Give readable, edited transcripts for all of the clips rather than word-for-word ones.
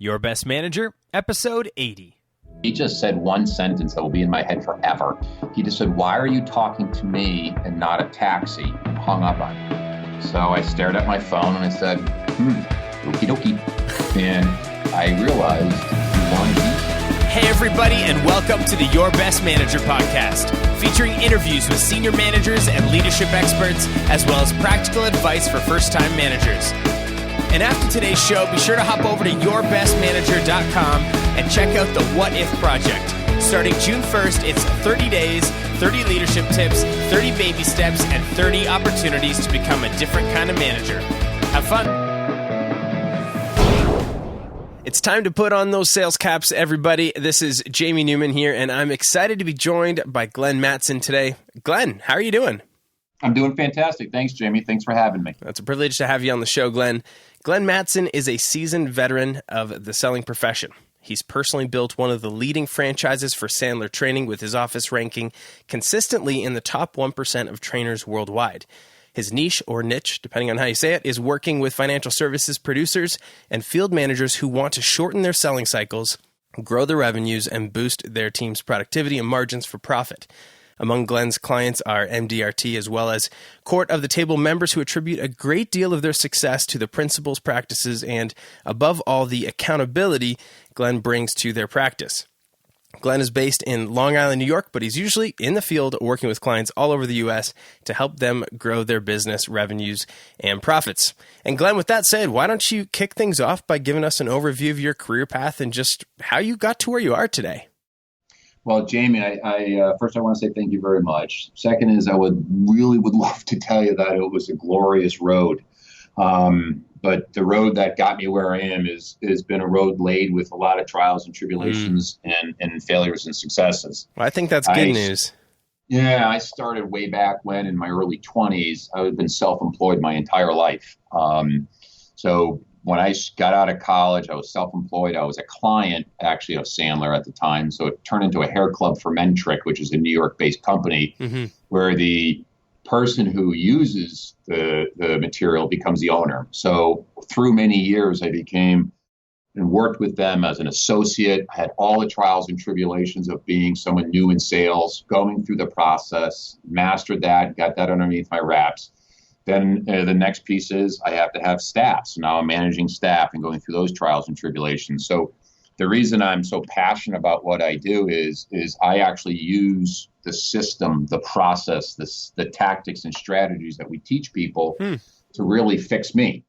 Your Best Manager, Episode 80. He just said one sentence that will be in my head forever. He just said, "Why are you talking to me and not a taxi?" And hung up on me. So I stared at my phone and I said, okie dokie. And I realized he wanted to. Hey everybody, and welcome to the Your Best Manager podcast, featuring interviews with senior managers and leadership experts, as well as practical advice for first-time managers. And after today's show, be sure to hop over to yourbestmanager.com and check out the What If Project. Starting June 1st, it's 30 days, 30 leadership tips, 30 baby steps, and 30 opportunities to become a different kind of manager. Have fun. It's time to put on those sales caps, everybody. This is Jamie Newman here, and I'm excited to be joined by Glenn Mattson today. Glenn, how are you doing? I'm doing fantastic. Thanks, Jamie. Thanks for having me. It's a privilege to have you on the show, Glenn. Glenn Mattson is a seasoned veteran of the selling profession. He's personally built one of the leading franchises for Sandler Training, with his office ranking consistently in the top 1% of trainers worldwide. His niche, or niche, depending on how you say it, is working with financial services producers and field managers who want to shorten their selling cycles, grow their revenues, and boost their team's productivity and margins for profit. Among Glenn's clients are MDRT, as well as court of the table members who attribute a great deal of their success to the principles, practices, and, above all, the accountability Glenn brings to their practice. Glenn is based in Long Island, New York, but he's usually in the field working with clients all over the U.S. to help them grow their business revenues and profits. And Glenn, with that said, why don't you kick things off by giving us an overview of your career path and just how you got to where you are today? Well, Jamie, first I want to say thank you very much. Second is I would love to tell you that it was a glorious road. But the road that got me where I am has been a road laid with a lot of trials and tribulations and failures and successes. Well, I think that's good news. Yeah, I started way back when in my early 20s. I had been self-employed my entire life. So when I got out of college, I was self-employed. I was a client, actually, of Sandler at the time. So it turned into a hair club for men trick, which is a New York-based company, where the person who uses the material becomes the owner. So through many years, I became and worked with them as an associate. I had all the trials and tribulations of being someone new in sales, going through the process, mastered that, got that underneath my wraps. Then the next piece is I have to have staff. So now I'm managing staff and going through those trials and tribulations. So the reason I'm so passionate about what I do is I actually use the system, the process, the tactics and strategies that we teach people to really fix me.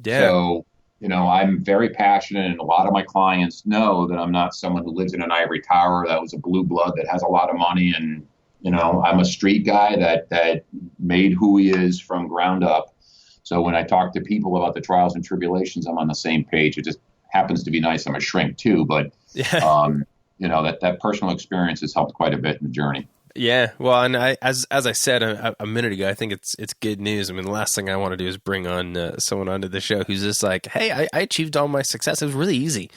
Yeah. So, I'm very passionate, and a lot of my clients know that I'm not someone who lives in an ivory tower that was a blue blood that has a lot of money. And I'm a street guy that made who he is from ground up. So when I talk to people about the trials and tribulations, I'm on the same page. It just happens to be nice. I'm a shrink too, but that personal experience has helped quite a bit in the journey. Yeah, well, and as I said a minute ago, I think it's good news. I mean, the last thing I want to do is bring on someone onto the show who's just like, "Hey, I achieved all my success. It was really easy."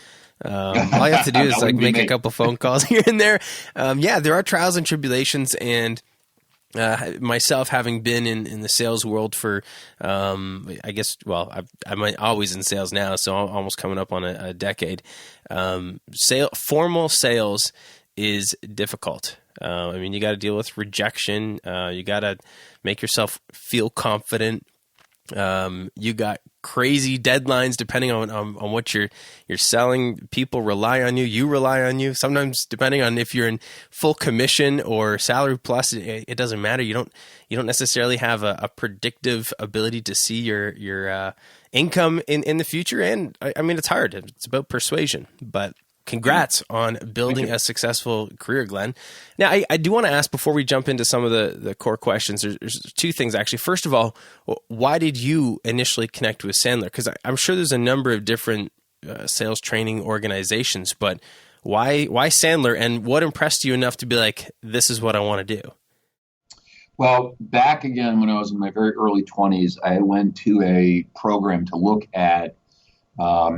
All you have to do is make a couple phone calls here and there. There are trials and tribulations, and myself having been in the sales world for, I'm always in sales now, so I'm almost coming up on a decade. Formal sales is difficult. You got to deal with rejection. You got to make yourself feel confident. You got crazy deadlines depending on what you're selling. People rely on you. You rely on you. Sometimes, depending on if you're in full commission or salary plus, it doesn't matter. You don't necessarily have a predictive ability to see your income in the future. And it's hard. It's about persuasion, but congrats on building a successful career, Glenn. Now, I do want to ask, before we jump into some of the core questions, there's two things, actually. First of all, why did you initially connect with Sandler? Because I'm sure there's a number of different sales training organizations, but why Sandler, and what impressed you enough to be like, this is what I want to do? Well, back again, when I was in my very early 20s, I went to a program to look at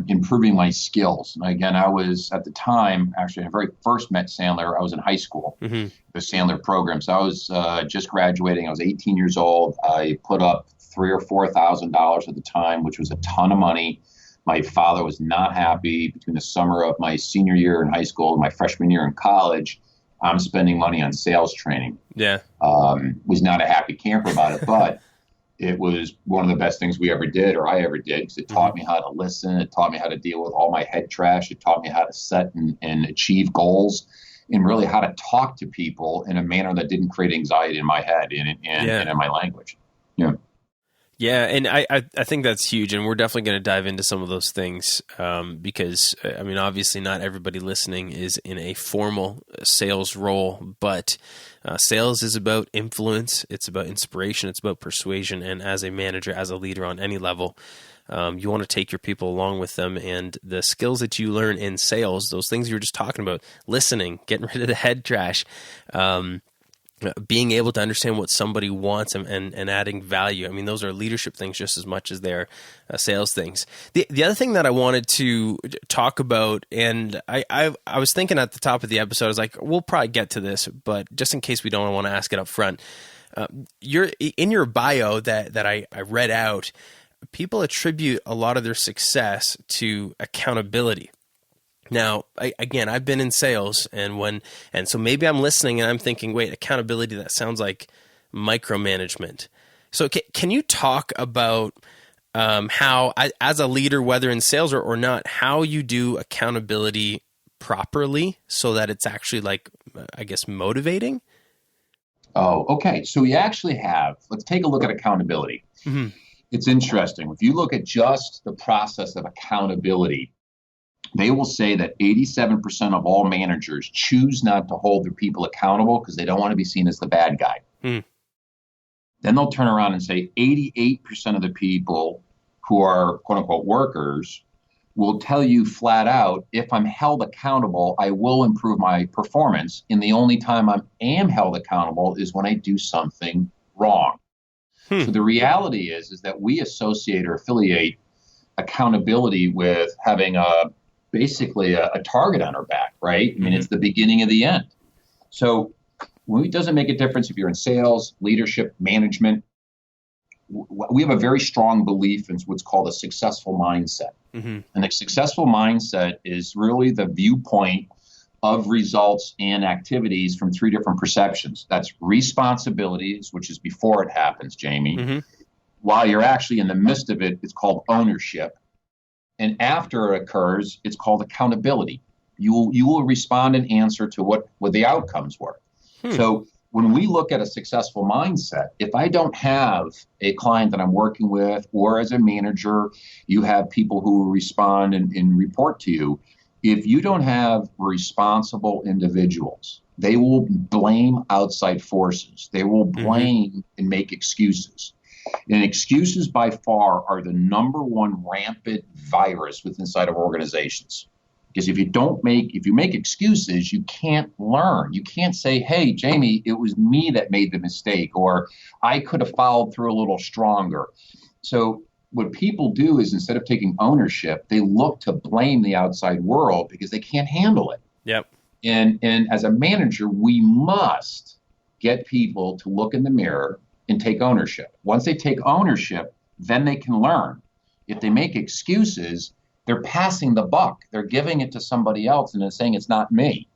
improving my skills. And again, I was at the time, actually, when I very first met Sandler, I was in high school, the Sandler program. So I was just graduating. I was 18 years old. I put up $3,000 or $4,000 at the time, which was a ton of money. My father was not happy. Between the summer of my senior year in high school and my freshman year in college, I'm spending money on sales training. Yeah. Was not a happy camper about it, but it was one of the best things we ever did, or I ever did, because it taught me how to listen. It taught me how to deal with all my head trash. It taught me how to set and achieve goals, and really how to talk to people in a manner that didn't create anxiety in my head and in my language. Yeah. Yeah, and I think that's huge, and we're definitely going to dive into some of those things because, I mean, obviously not everybody listening is in a formal sales role, but sales is about influence, it's about inspiration, it's about persuasion, and as a manager, as a leader on any level, you want to take your people along with them, and the skills that you learn in sales, those things you were just talking about, listening, getting rid of the head trash, being able to understand what somebody wants and adding value. I mean, those are leadership things just as much as they're sales things. The other thing that I wanted to talk about, and I was thinking at the top of the episode, I was like, we'll probably get to this, but just in case we don't want to ask it up front, you're in your bio that I read out, people attribute a lot of their success to accountability. Now, I've been in sales, and so maybe I'm listening and I'm thinking, wait, accountability, that sounds like micromanagement. So can you talk about how, as a leader, whether in sales or not, how you do accountability properly so that it's actually motivating? Oh, okay. So we actually let's take a look at accountability. Mm-hmm. It's interesting. If you look at just the process of accountability, they will say that 87% of all managers choose not to hold their people accountable because they don't want to be seen as the bad guy. Then they'll turn around and say 88% of the people who are quote unquote workers will tell you flat out, if I'm held accountable, I will improve my performance. And the only time I am held accountable is when I do something wrong. So the reality is that we associate or affiliate accountability with having basically a target on our back, right? I mean, it's the beginning of the end. So it doesn't make a difference if you're in sales, leadership, management. We have a very strong belief in what's called a successful mindset. And a successful mindset is really the viewpoint of results and activities from three different perceptions. That's responsibilities, which is before it happens, Jamie. While you're actually in the midst of it, it's called ownership. And after it occurs, it's called accountability. You will respond and answer to what the outcomes were. So when we look at a successful mindset, if I don't have a client that I'm working with, or as a manager, you have people who respond and report to you. If you don't have responsible individuals, they will blame outside forces. They will blame and make excuses. And excuses by far are the number one rampant virus within inside of organizations. Because if you make excuses, you can't learn. You can't say, hey, Jamie, it was me that made the mistake, or I could have followed through a little stronger. So what people do is, instead of taking ownership, they look to blame the outside world because they can't handle it. Yep. And as a manager, we must get people to look in the mirror and take ownership. Once they take ownership, then they can learn. If they make excuses, they're passing the buck. They're giving it to somebody else and they're saying it's not me.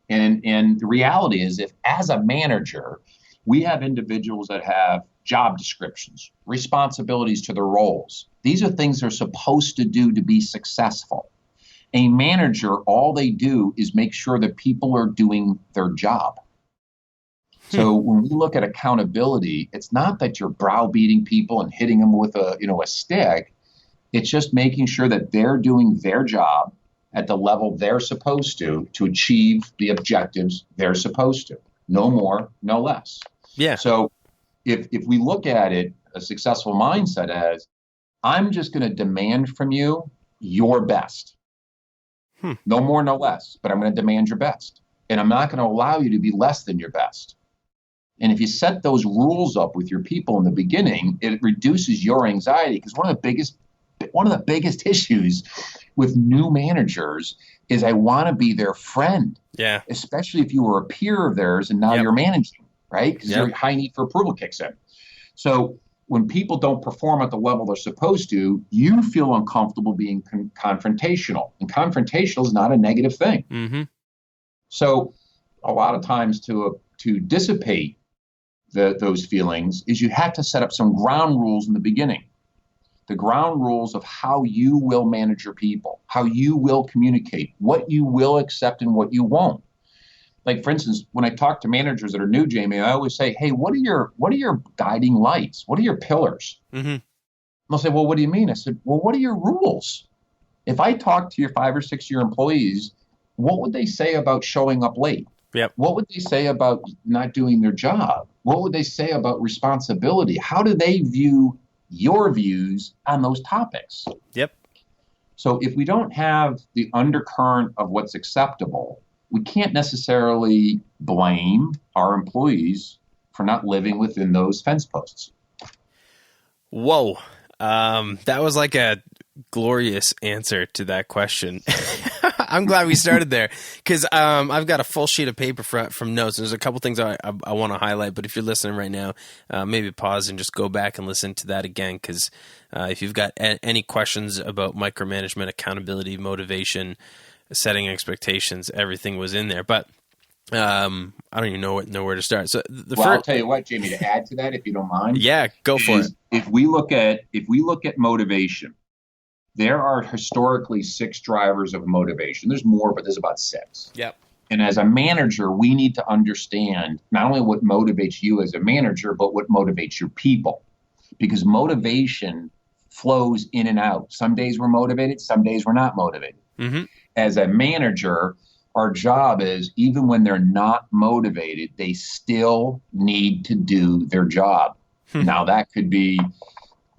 And the reality is, if as a manager, we have individuals that have job descriptions, responsibilities to their roles. These are things they're supposed to do to be successful. A manager, all they do is make sure that people are doing their job. So when we look at accountability, it's not that you're browbeating people and hitting them with a stick. It's just making sure that they're doing their job at the level they're supposed to achieve the objectives they're supposed to. No more, no less. Yeah. So if we look at it, a successful mindset as, I'm just going to demand from you your best. No more, no less, but I'm going to demand your best. And I'm not going to allow you to be less than your best. And if you set those rules up with your people in the beginning, it reduces your anxiety, because one of the biggest issues with new managers is, I want to be their friend. Yeah. Especially if you were a peer of theirs and now you're managing, right? Because your high need for approval kicks in. So when people don't perform at the level they're supposed to, you feel uncomfortable being confrontational. And confrontational is not a negative thing. Mm-hmm. So a lot of times to dissipate those feelings is you have to set up some ground rules in the beginning. The ground rules of how you will manage your people, how you will communicate, what you will accept and what you won't. Like, for instance, when I talk to managers that are new, Jamie, I always say, hey, what are your guiding lights? What are your pillars? Mm-hmm. And they'll say, well, what do you mean? I said, well, what are your rules? If I talk to your 5 or 6 year employees, what would they say about showing up late? Yep. What would they say about not doing their job? What would they say about responsibility? How do they view your views on those topics? Yep. So if we don't have the undercurrent of what's acceptable, we can't necessarily blame our employees for not living within those fence posts. Whoa. That was like a glorious answer to that question. I'm glad we started there because I've got a full sheet of paper from notes. There's a couple things I want to highlight, but if you're listening right now, maybe pause and just go back and listen to that again because if you've got any questions about micromanagement, accountability, motivation, setting expectations, everything was in there. But I don't even know where to start. So I'll tell you what, Jamie, to add to that, if you don't mind. Yeah, go for it. If we look at motivation, there are historically 6 drivers of motivation. There's more, but there's about 6. Yep. And as a manager, we need to understand not only what motivates you as a manager, but what motivates your people. Because motivation flows in and out. Some days we're motivated, some days we're not motivated. Mm-hmm. As a manager, our job is, even when they're not motivated, they still need to do their job. Now, that could be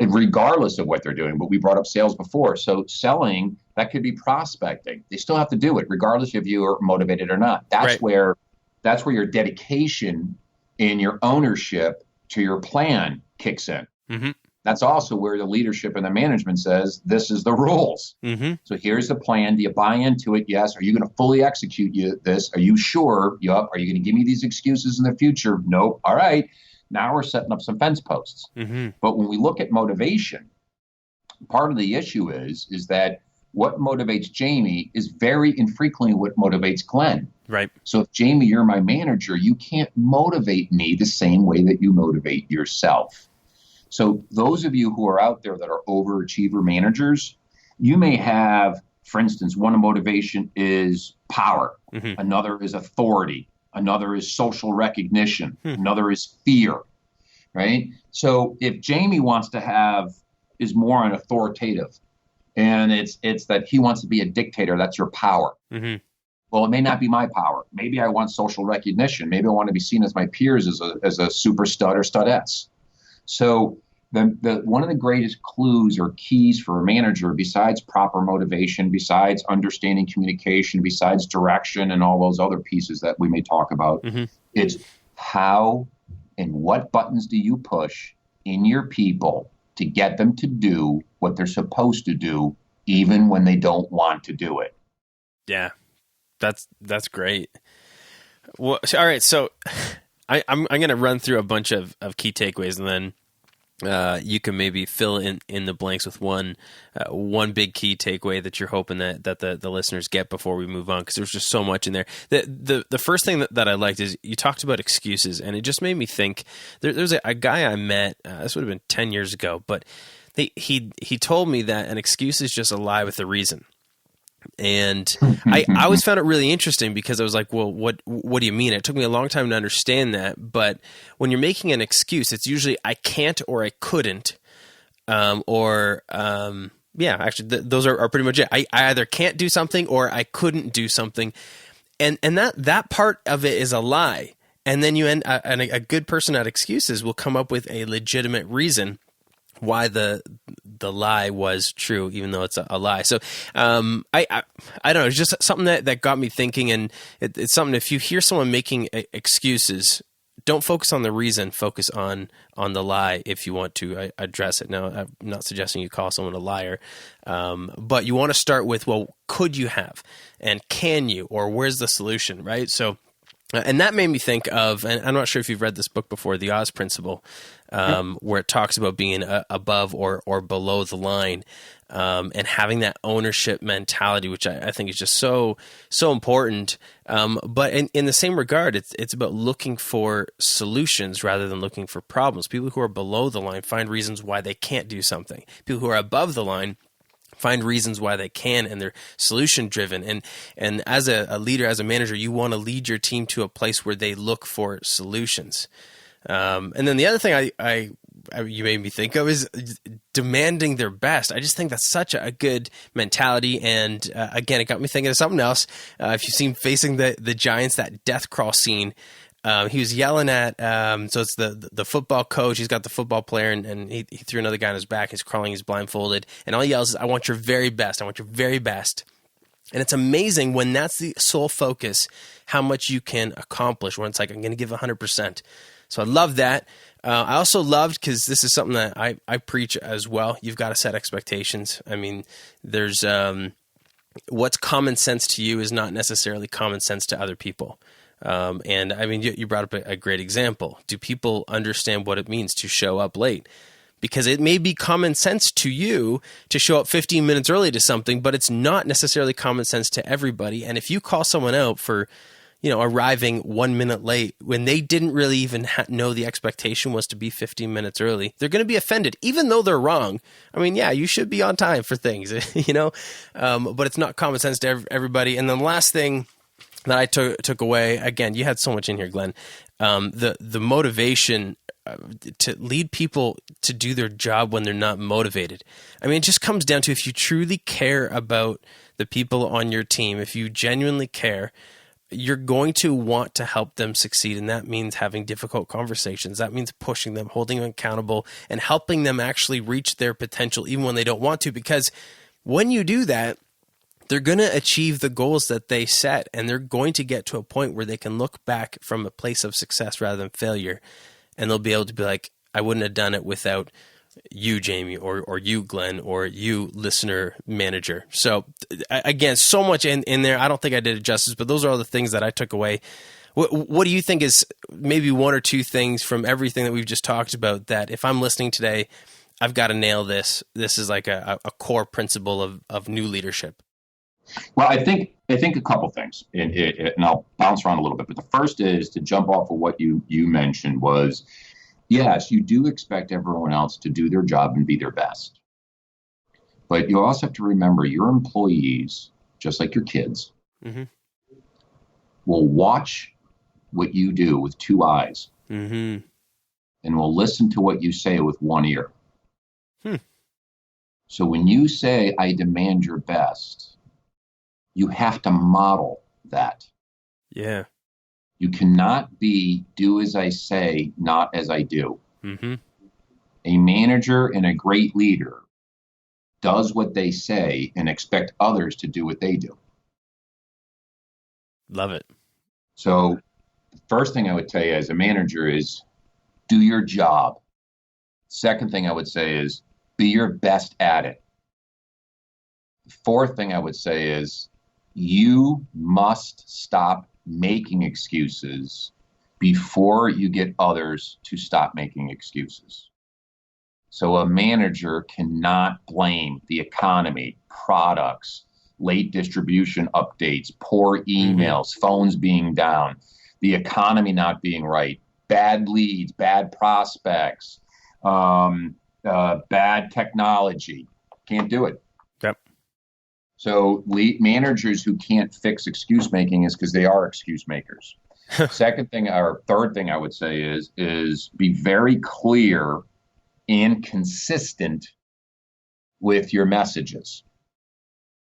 regardless of what they're doing, but we brought up sales before. So selling, that could be prospecting. They still have to do it, regardless if you are motivated or not. That's right. That's where your dedication and your ownership to your plan kicks in. Mm-hmm. That's also where the leadership and the management says, this is the rules. Mm-hmm. So here's the plan. Do you buy into it? Yes. Are you going to fully execute this? Are you sure? Yup. Are you going to give me these excuses in the future? Nope. All right. Now we're setting up some fence posts. Mm-hmm. But when we look at motivation, part of the issue is that what motivates Jamie is very infrequently what motivates Glenn. Right. So if, Jamie, you're my manager, you can't motivate me the same way that you motivate yourself. So those of you who are out there that are overachiever managers, you may have, for instance, one motivation is power. Mm-hmm. Another is authority. Another is social recognition. Another is fear, right? So if Jamie is more an authoritative, and it's that he wants to be a dictator, that's your power. Mm-hmm. Well, it may not be my power. Maybe I want social recognition. Maybe I want to be seen as my peers as a super stud or studette. So one of the greatest clues or keys for a manager, besides proper motivation, besides understanding communication, besides direction and all those other pieces that we may talk about, mm-hmm. is how and what buttons do you push in your people to get them to do what they're supposed to do, even when they don't want to do it. Yeah, that's great. Well, all right. So I'm going to run through a bunch of key takeaways, and then you can maybe fill in the blanks with one big key takeaway that you're hoping that the listeners get before we move on, because there's just so much in there. The first thing that I liked is you talked about excuses, and it just made me think. There's a guy I met. This would have been 10 years ago, but he told me that an excuse is just a lie with a reason. And I always found it really interesting because I was like, well, what do you mean? It took me a long time to understand that. But when you're making an excuse, it's usually I can't or I couldn't, those are pretty much it. I either can't do something or I couldn't do something. And that part of it is a lie. And then and a good person at excuses will come up with a legitimate reason why the lie was true, even though it's a lie. So I don't know. It's just something that got me thinking, and it's something. If you hear someone making excuses, don't focus on the reason. Focus on the lie if you want to address it. Now, I'm not suggesting you call someone a liar, but you want to start with, well, could you have, and can you, or where's the solution, right? So And that made me think of, and I'm not sure if you've read this book before, The Oz Principle, where it talks about being above or below the line, and having that ownership mentality, which I think is just so important. But in the same regard, it's about looking for solutions rather than looking for problems. People who are below the line find reasons why they can't do something. People who are above the line find reasons why they can, and they're solution driven. And as a leader, as a manager, you want to lead your team to a place where they look for solutions. And then the other thing you made me think of is demanding their best. I just think that's such a good mentality. And again, it got me thinking of something else. If you've seen Facing the Giants, that death crawl scene, he was yelling at, so it's the football coach. He's got the football player, and he threw another guy on his back. He's crawling, he's blindfolded, and all he yells is, "I want your very best. I want your very best." And it's amazing when that's the sole focus, how much you can accomplish when it's like, I'm going to give 100%. So I love that. I also loved, because this is something that I preach as well, you've got to set expectations. I mean, there's what's common sense to you is not necessarily common sense to other people. And I mean, you brought up a great example. Do people understand what it means to show up late? Because it may be common sense to you to show up 15 minutes early to something, but it's not necessarily common sense to everybody. And if you call someone out for, arriving 1 minute late when they didn't really even know the expectation was to be 15 minutes early, they're going to be offended, even though they're wrong. I mean, yeah, you should be on time for things, but it's not common sense to everybody. And then the last thing that I took away, again, you had so much in here, Glenn, the motivation to lead people to do their job when they're not motivated. I mean, it just comes down to, if you truly care about the people on your team, if you genuinely care, you're going to want to help them succeed. And that means having difficult conversations. That means pushing them, holding them accountable, and helping them actually reach their potential even when they don't want to. Because when you do that, they're going to achieve the goals that they set, and they're going to get to a point where they can look back from a place of success rather than failure. And they'll be able to be like, I wouldn't have done it without you, Jamie, or you, Glenn, or you, listener manager. So again, so much in there. I don't think I did it justice, but those are all the things that I took away. What do you think is maybe one or two things from everything that we've just talked about that if I'm listening today, I've got to nail this? This is like a core principle of new leadership. Well, I think a couple things, and I'll bounce around a little bit. But the first is to jump off of what you mentioned was, yes, you do expect everyone else to do their job and be their best. But you also have to remember your employees, just like your kids, will watch what you do with two eyes, and will listen to what you say with one ear. So when you say, I demand your best, you have to model that. Yeah. You cannot be do as I say, not as I do. A manager and a great leader does what they say and expect others to do what they do. Love it. So the first thing I would tell you as a manager is do your job. Second thing I would say is be your best at it. The fourth thing I would say is you must stop making excuses before you get others to stop making excuses. So a manager cannot blame the economy, products, late distribution updates, poor emails, phones being down, the economy not being right, bad leads, bad prospects, bad technology. Can't do it. Yep. So managers who can't fix excuse making is because they are excuse makers. Second thing, or third thing I would say is be very clear and consistent with your messages.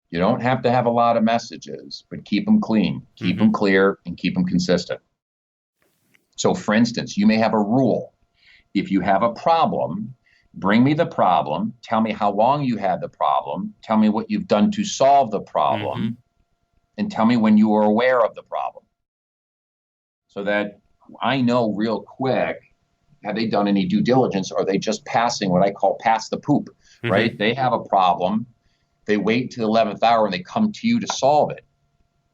You don't have to have a lot of messages, but keep them clean, keep them clear, and keep them consistent. So for instance, you may have a rule. If you have a problem, bring me the problem, tell me how long you had the problem, tell me what you've done to solve the problem, and tell me when you were aware of the problem. So that I know real quick, have they done any due diligence, or are they just passing what I call pass the poop, right? They have a problem, they wait to the 11th hour, and they come to you to solve it.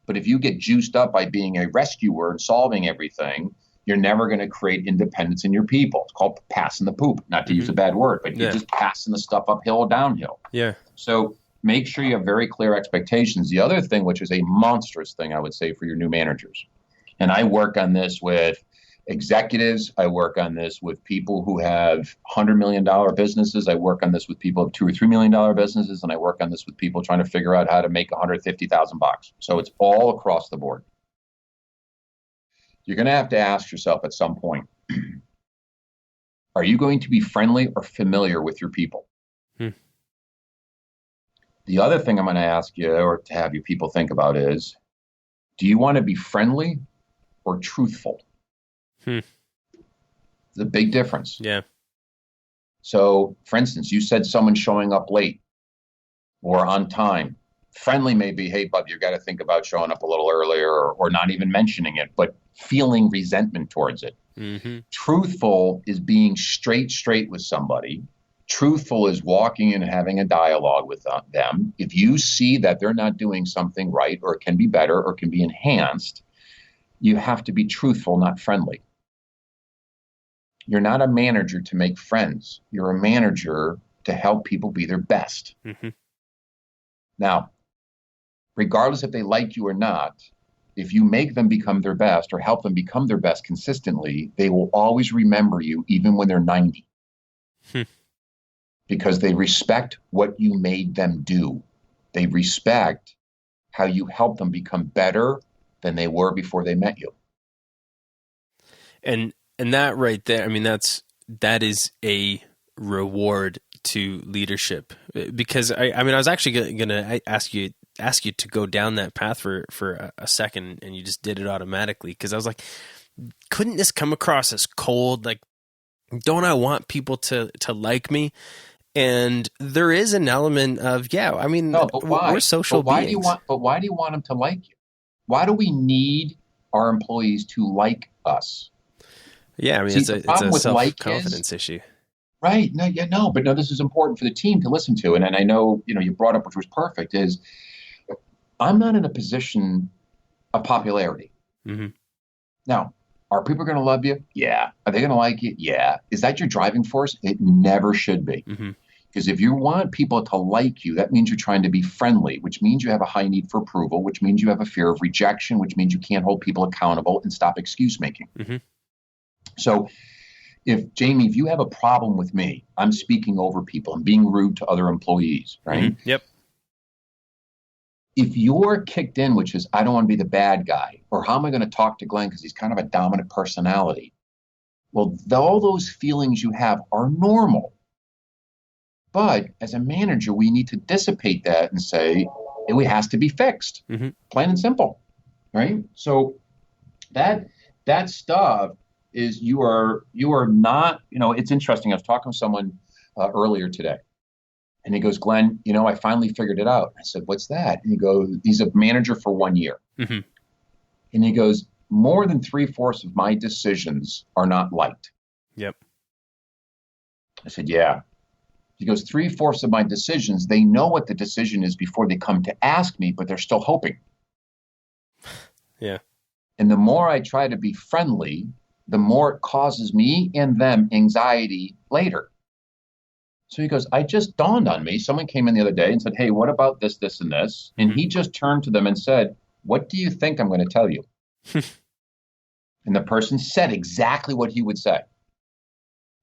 But if you get juiced up by being a rescuer and solving everything, you're never going to create independence in your people. It's called passing the poop, not to use a bad word, but you're just passing the stuff uphill or downhill. Yeah. So make sure you have very clear expectations. The other thing, which is a monstrous thing, I would say, for your new managers, and I work on this with executives. I work on this with people who have $100 million businesses. I work on this with people who have $2 or $3 million businesses. And I work on this with people trying to figure out how to make $150,000. So it's all across the board. You're going to have to ask yourself at some point, are you going to be friendly or familiar with your people? The other thing I'm going to ask you, or to have you people think about, is, do you want to be friendly or truthful? It's a big difference. Yeah. So, for instance, you said someone showing up late or on time. Friendly may be, hey, bub, you got to think about showing up a little earlier, or not even mentioning it, but feeling resentment towards it. Truthful is being straight with somebody. Truthful is walking and having a dialogue with them. If you see that they're not doing something right, or it can be better, or can be enhanced, you have to be truthful, not friendly. You're not a manager to make friends. You're a manager to help people be their best. Now, regardless if they like you or not, if you make them become their best or help them become their best consistently, they will always remember you even when they're 90. Because they respect what you made them do. They respect how you helped them become better than they were before they met you. And that right there, I mean, that is a reward to leadership, because I mean, I was actually going to ask you to go down that path for a second, and you just did it automatically. Because I was like, couldn't this come across as cold? Like, don't I want people to like me? And there is an element of, yeah, I mean, no, but why? We're social beings. But why do you want them to like you? Why do we need our employees to like us? Yeah, I mean, it's a self-confidence issue. Right. But this is important for the team to listen to. And I know, you brought up, which was perfect, is I'm not in a position of popularity. Now, are people going to love you? Yeah. Are they going to like you? Yeah. Is that your driving force? It never should be. Because if you want people to like you, that means you're trying to be friendly, which means you have a high need for approval, which means you have a fear of rejection, which means you can't hold people accountable and stop excuse making. So if you have a problem with me, I'm speaking over people, I'm being rude to other employees, right? Yep. If you're kicked in, which is, I don't want to be the bad guy, or how am I going to talk to Glenn because he's kind of a dominant personality? Well, all those feelings you have are normal. But as a manager, we need to dissipate that and say, it has to be fixed, plain and simple, right? So that stuff is, you are not, it's interesting. I was talking to someone earlier today, and he goes, Glenn, I finally figured it out. I said, what's that? And he goes, he's a manager for 1 year. And he goes, more than 3/4 of my decisions are not liked. Yep. I said, yeah. He goes, 3/4 of my decisions, they know what the decision is before they come to ask me, but they're still hoping. Yeah. And the more I try to be friendly, the more it causes me and them anxiety later. So he goes, I just dawned on me. Someone came in the other day and said, hey, what about this, this, and this? And he just turned to them and said, what do you think I'm going to tell you? And the person said exactly what he would say.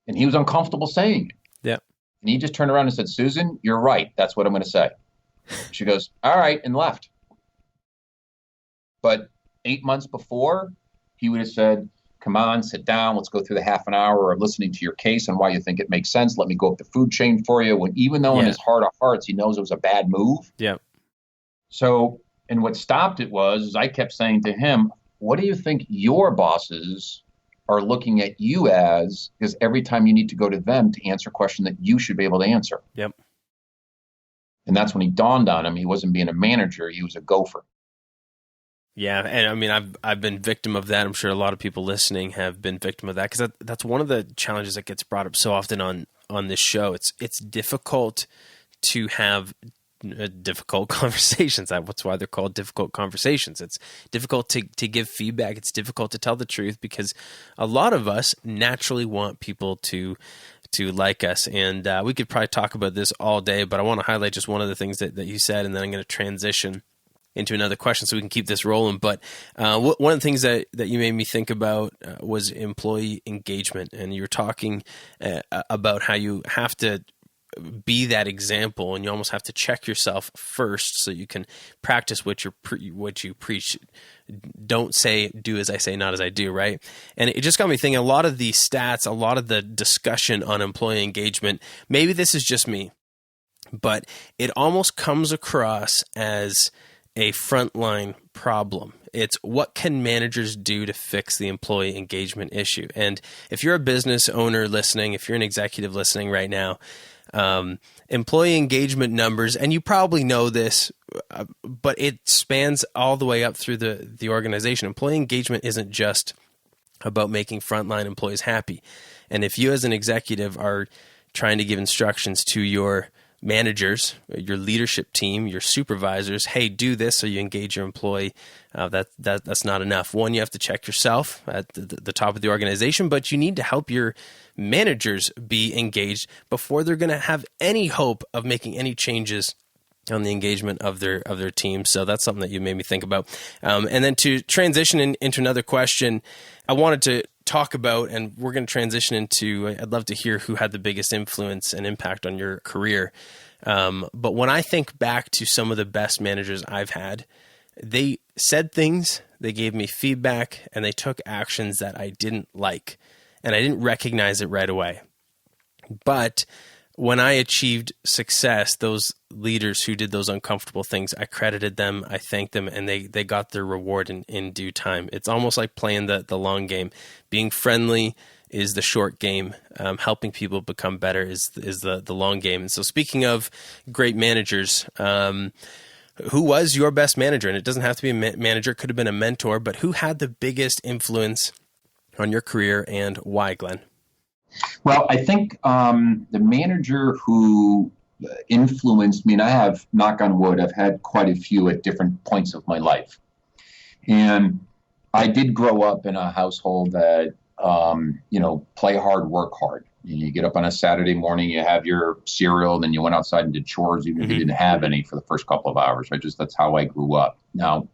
And he was uncomfortable saying it. Yeah. And he just turned around and said, Susan, you're right. That's what I'm going to say. She goes, all right, and left. But 8 months before, he would have said, come on, sit down. Let's go through the half an hour of listening to your case and why you think it makes sense. Let me go up the food chain for you. Even though in his heart of hearts, he knows it was a bad move. Yeah. So, and what stopped it was I kept saying to him, what do you think your bosses are looking at you as? Because every time you need to go to them to answer a question that you should be able to answer. Yep. And that's when he dawned on him. He wasn't being a manager. He was a gopher. Yeah, and I mean, I've been victim of that. I'm sure a lot of people listening have been victim of that, because that's one of the challenges that gets brought up so often on this show. It's difficult to have difficult conversations. That's why they're called difficult conversations. It's difficult to give feedback. It's difficult to tell the truth because a lot of us naturally want people to like us. And we could probably talk about this all day, but I want to highlight just one of the things that you said, and then I'm going to transition into another question so we can keep this rolling. But one of the things that you made me think about was employee engagement. And you were talking about how you have to be that example, and you almost have to check yourself first so you can practice what you preach. Don't say, do as I say, not as I do, right? And it just got me thinking, a lot of the stats, a lot of the discussion on employee engagement, maybe this is just me, but it almost comes across as a frontline problem. It's what can managers do to fix the employee engagement issue? And if you're a business owner listening, if you're an executive listening right now, employee engagement numbers, and you probably know this, but it spans all the way up through the organization. Employee engagement isn't just about making frontline employees happy. And if you as an executive are trying to give instructions to your managers, your leadership team, your supervisors, hey, do this so you engage your employee, that's not enough. One, you have to check yourself at the top of the organization, but you need to help your managers be engaged before they're going to have any hope of making any changes on the engagement of their team. So that's something that you made me think about. And then to transition into another question, I wanted to talk about, and we're going to transition into, I'd love to hear who had the biggest influence and impact on your career. But when I think back to some of the best managers I've had, they said things, they gave me feedback, and they took actions that I didn't like, and I didn't recognize it right away. But when I achieved success, those leaders who did those uncomfortable things, I credited them, I thanked them, and they got their reward in due time. It's almost like playing the long game. Being friendly is the short game. Helping people become better is the long game. And so speaking of great managers, who was your best manager? And it doesn't have to be a manager, it could have been a mentor, but who had the biggest influence on your career and why, Glenn? Well, I think the manager who influenced me, and I have, knock on wood, I've had quite a few at different points of my life. And I did grow up in a household that, play hard, work hard. You get up on a Saturday morning, you have your cereal, then you went outside and did chores, even if you didn't have any for the first couple of hours. That's how I grew up. Now,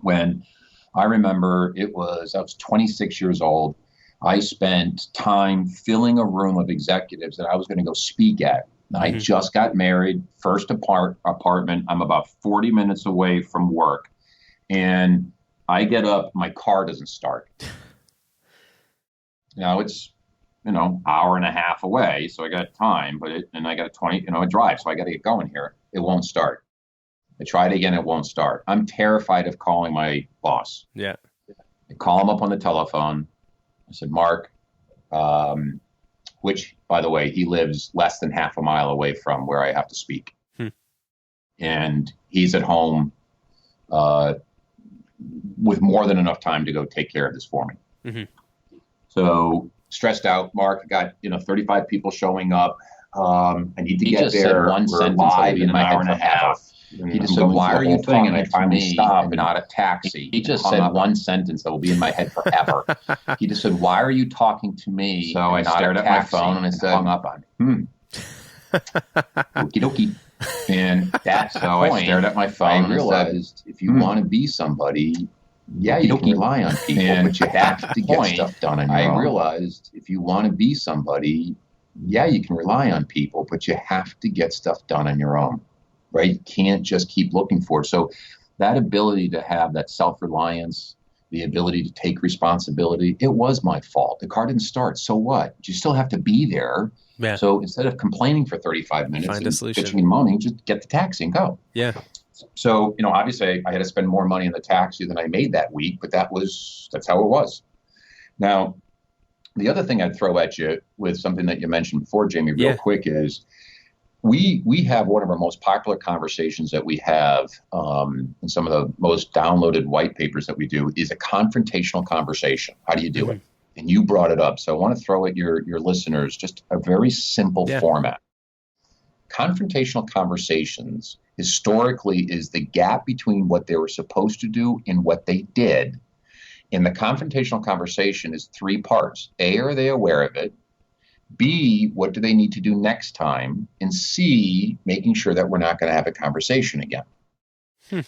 when I remember I was 26 years old. I spent time filling a room of executives that I was going to go speak at. I just got married, first apartment. I'm about 40 minutes away from work. And I get up, my car doesn't start. Now it's, hour and a half away. So I got time, and I got a drive. So I got to get going here. It won't start. I tried again. It won't start. I'm terrified of calling my boss. Yeah. I call him up on the telephone. I said, Mark, which, by the way, he lives less than half a mile away from where I have to speak. And he's at home with more than enough time to go take care of this for me. So stressed out, Mark, I got 35 people showing up. I need to get there. One sentence live in an hour and a half. He just said, why are you thing? And I finally stopped, not a taxi. He just said one sentence that will be in my head forever. He just said, why are you talking to me? So I stared at my phone and I said, hung up on him. Okie dokie. And that's how I stared at my phone and realized if you want to be somebody, you can rely on people, but you have to get stuff done on your own. I realized if you want to be somebody, you can rely on people, but you have to get stuff done on your own. Right? You can't just keep looking for it. So that ability to have that self-reliance, the ability to take responsibility, it was my fault. The car didn't start. So what? You still have to be there. Yeah. So instead of complaining for 35 minutes find a solution, bitching and moaning, just get the taxi and go. Yeah. So, obviously I had to spend more money in the taxi than I made that week, but that's how it was. Now, the other thing I'd throw at you with something that you mentioned before, Jamie, real quick is, we have one of our most popular conversations that we have, and some of the most downloaded white papers that we do is a confrontational conversation. How do you do it? And you brought it up. So I want to throw at your listeners just a very simple format. confrontational conversations historically is the gap between what they were supposed to do and what they did. And the confrontational conversation is three parts. A, are they aware of it? B, what do they need to do next time? And C, making sure that we're not going to have a conversation again.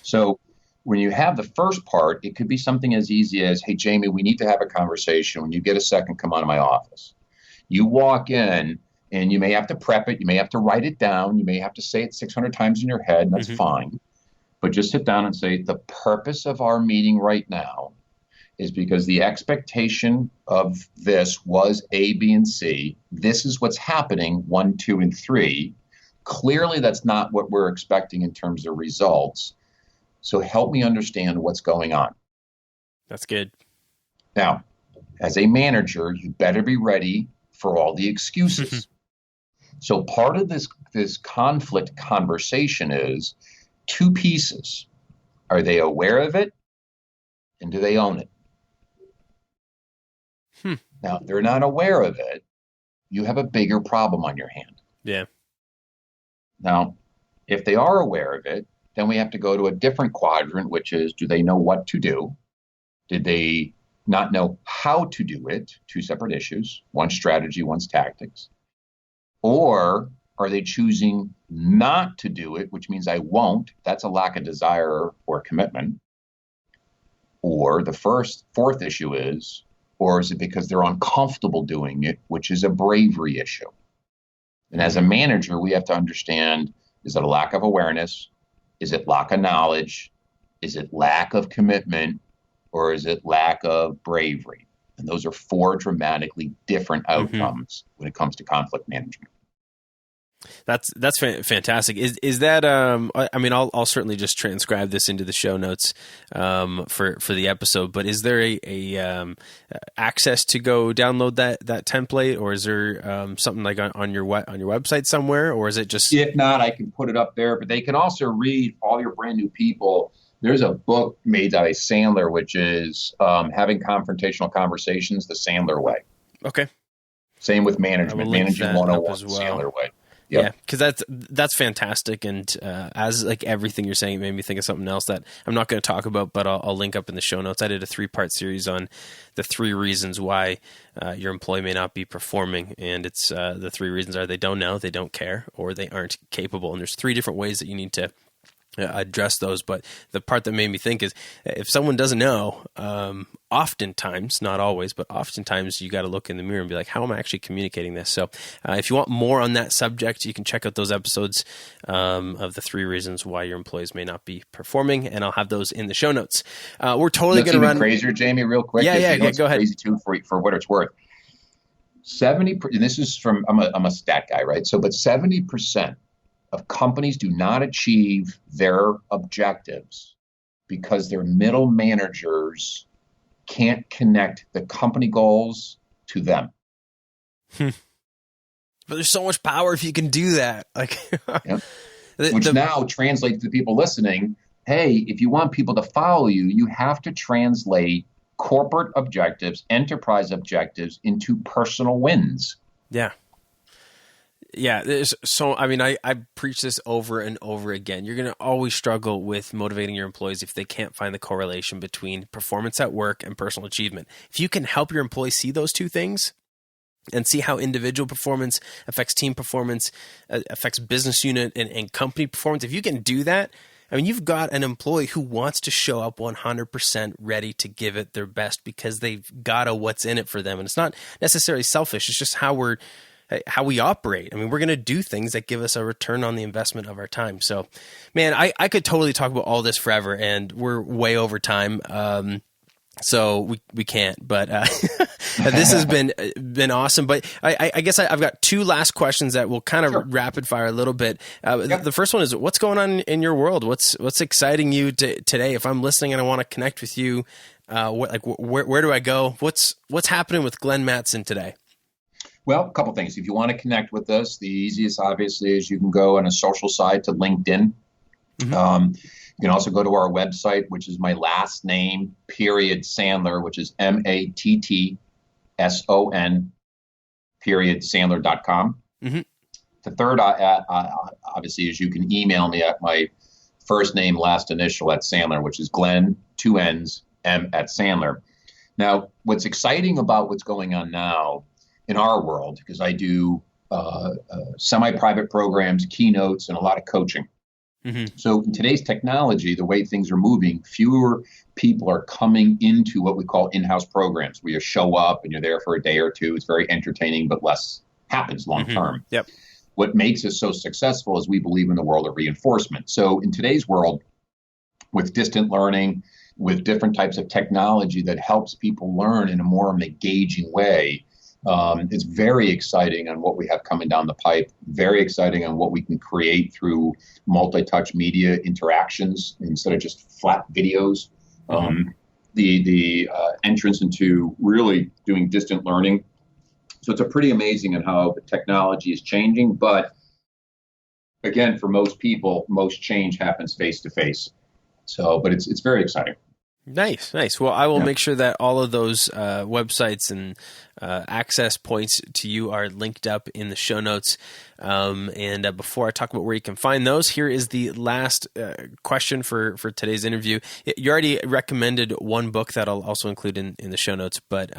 So when you have the first part, it could be something as easy as, hey, Jamie, we need to have a conversation. When you get a second, come on to my office. You walk in and you may have to prep it. You may have to write it down. You may have to say it 600 times in your head. And that's fine. But just sit down and say, the purpose of our meeting right now is because the expectation of this was A, B, and C. This is what's happening, 1, 2, and 3. Clearly, that's not what we're expecting in terms of results. So help me understand what's going on. That's good. Now, as a manager, you better be ready for all the excuses. So part of this conflict conversation is two pieces. Are they aware of it? And do they own it? Now, if they're not aware of it, you have a bigger problem on your hand. Yeah. Now, if they are aware of it, then we have to go to a different quadrant, which is, do they know what to do? Did they not know how to do it? Two separate issues. One's strategy, one's tactics. Or are they choosing not to do it, which means I won't? That's a lack of desire or commitment. Or the fourth issue is, or is it because they're uncomfortable doing it, which is a bravery issue? And as a manager, we have to understand, is it a lack of awareness? Is it lack of knowledge? Is it lack of commitment? Or is it lack of bravery? And those are four dramatically different outcomes when it comes to conflict management. That's fantastic. Is that I mean, I'll certainly just transcribe this into the show notes for the episode. But is there a access to go download that template, or is there something like on your website somewhere, or is it just? If not, I can put it up there. But they can also read, all your brand new people. There's a book made by Sandler, which is Having Confrontational Conversations the Sandler Way. Okay. Same with management, Managing 101 as well. Sandler Way. Yep. Yeah, because that's fantastic, and as like everything you're saying, it made me think of something else that I'm not going to talk about, but I'll link up in the show notes. I did a 3-part series on the 3 reasons why your employee may not be performing, and it's the 3 reasons are they don't know, they don't care, or they aren't capable. And there's 3 different ways that you need to address those. But the part that made me think is, if someone doesn't know, oftentimes, not always, but oftentimes you got to look in the mirror and be like, how am I actually communicating this? So if you want more on that subject, you can check out those episodes of the 3 reasons why your employees may not be performing, and I'll have those in the show notes. We're totally going to run crazier, Jamie, real quick. Yeah, go ahead. Crazy too, for what it's worth. 70%, and this is from, I'm a stat guy, right? So, but 70% of companies do not achieve their objectives because their middle managers can't connect the company goals to them. But there's so much power if you can do that. Like, yep. Which now translates to the people listening. Hey, if you want people to follow you, you have to translate corporate objectives, enterprise objectives into personal wins. Yeah. Yeah. So, I mean, I preach this over and over again. You're going to always struggle with motivating your employees if they can't find the correlation between performance at work and personal achievement. If you can help your employees see those 2 things and see how individual performance affects team performance, affects business unit and company performance, if you can do that, I mean, you've got an employee who wants to show up 100% ready to give it their best because they've got a what's in it for them. And it's not necessarily selfish. It's just how we operate. I mean, we're going to do things that give us a return on the investment of our time. So, man, I could totally talk about all this forever, and we're way over time. So we can't, but this has been awesome. But I guess I've got 2 last questions that will kind of rapid fire a little bit. The first one is, what's going on in your world? What's exciting you today? If I'm listening and I want to connect with you, where do I go? What's happening with Glenn Mattson today? Well, a couple things. If you want to connect with us, the easiest, obviously, is you can go on a social side to LinkedIn. You can also go to our website, which is my last name, Sandler, which is Mattson, Sandler.com. The third, obviously, is you can email me at my first name, last initial at Sandler, which is Glenn, 2 N's, M at Sandler. Now, what's exciting about what's going on now in our world, because I do semi-private programs, keynotes, and a lot of coaching. Mm-hmm. So in today's technology, the way things are moving, fewer people are coming into what we call in-house programs, where you show up and you're there for a day or two. It's very entertaining, but less happens long term. Mm-hmm. Yep. What makes us so successful is we believe in the world of reinforcement. So in today's world, with distant learning, with different types of technology that helps people learn in a more engaging way, it's very exciting on what we have coming down the pipe, very exciting on what we can create through multi-touch media interactions instead of just flat videos. The entrance into really doing distant learning. So it's a pretty amazing on how the technology is changing. But again, for most people, most change happens face to face. So, but it's very exciting. Nice. Well, I will make sure that all of those websites and access points to you are linked up in the show notes. And before I talk about where you can find those, here is the last question for today's interview. You already recommended one book that I'll also include in the show notes. But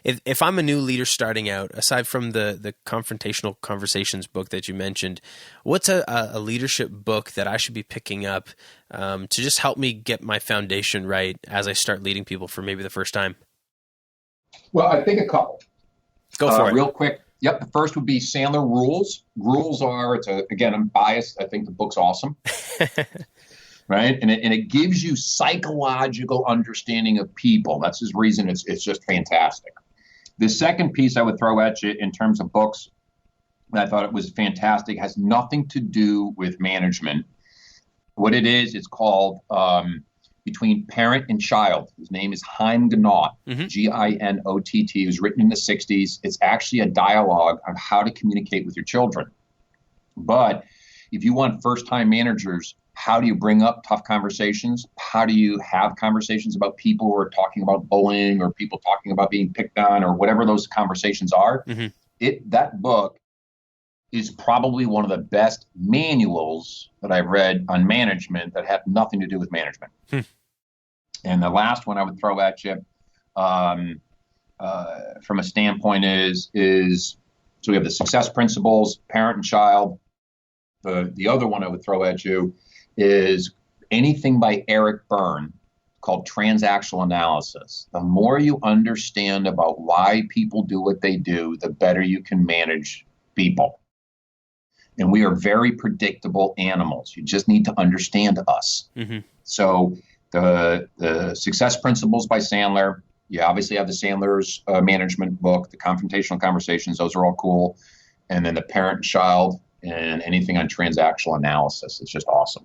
if I'm a new leader starting out, aside from the Confrontational Conversations book that you mentioned, what's a leadership book that I should be picking up to just help me get my foundation right as I start leading people for maybe the first time? Well, I think a couple. Go for it. Real quick. Yep. The first would be Sandler Rules. Rules are, again, I'm biased. I think the book's awesome. Right. And it gives you psychological understanding of people. That's his reason. It's just fantastic. The second piece I would throw at you in terms of books, and I thought it was fantastic, has nothing to do with management. What it is, it's called Between Parent and Child. His name is Chaim Gnott, Ginott. It was written in the 60s. It's actually a dialogue on how to communicate with your children. But if you want first-time managers, how do you bring up tough conversations? How do you have conversations about people who are talking about bullying or people talking about being picked on or whatever those conversations are? That book is probably one of the best manuals that I've read on management that have nothing to do with management. And the last one I would throw at you from a standpoint is so we have the success principles, parent and child. The other one I would throw at you is anything by Eric Berne called transactional analysis. The more you understand about why people do what they do, the better you can manage people. And we are very predictable animals. You just need to understand us. So the Success Principles by Sandler, you obviously have the Sandler's management book, the Confrontational Conversations. Those are all cool. And then the Parent and Child and anything on transactional analysis. It's just awesome.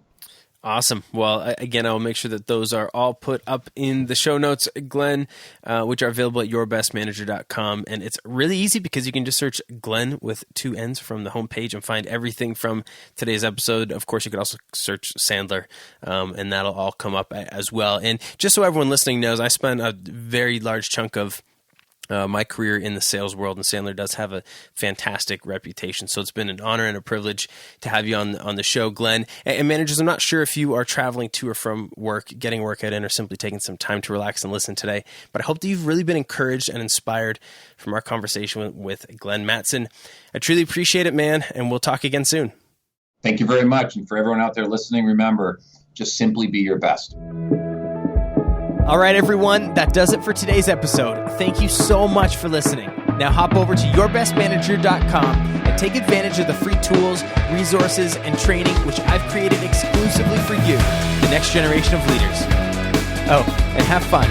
Awesome. Well, again, I will make sure that those are all put up in the show notes, Glenn, which are available at yourbestmanager.com. And it's really easy because you can just search Glenn with 2 N's from the homepage and find everything from today's episode. Of course, you could also search Sandler, and that'll all come up as well. And just so everyone listening knows, I spent a very large chunk of my career in the sales world, and Sandler does have a fantastic reputation. So it's been an honor and a privilege to have you on the show, Glenn. And managers, I'm not sure if you are traveling to or from work, getting a workout in, or simply taking some time to relax and listen today, but I hope that you've really been encouraged and inspired from our conversation with Glenn Mattson. I truly appreciate it, man, and we'll talk again soon. Thank you very much. And for everyone out there listening, remember, just simply be your best. All right, everyone, that does it for today's episode. Thank you so much for listening. Now hop over to yourbestmanager.com and take advantage of the free tools, resources, and training which I've created exclusively for you, the next generation of leaders. Oh, and have fun.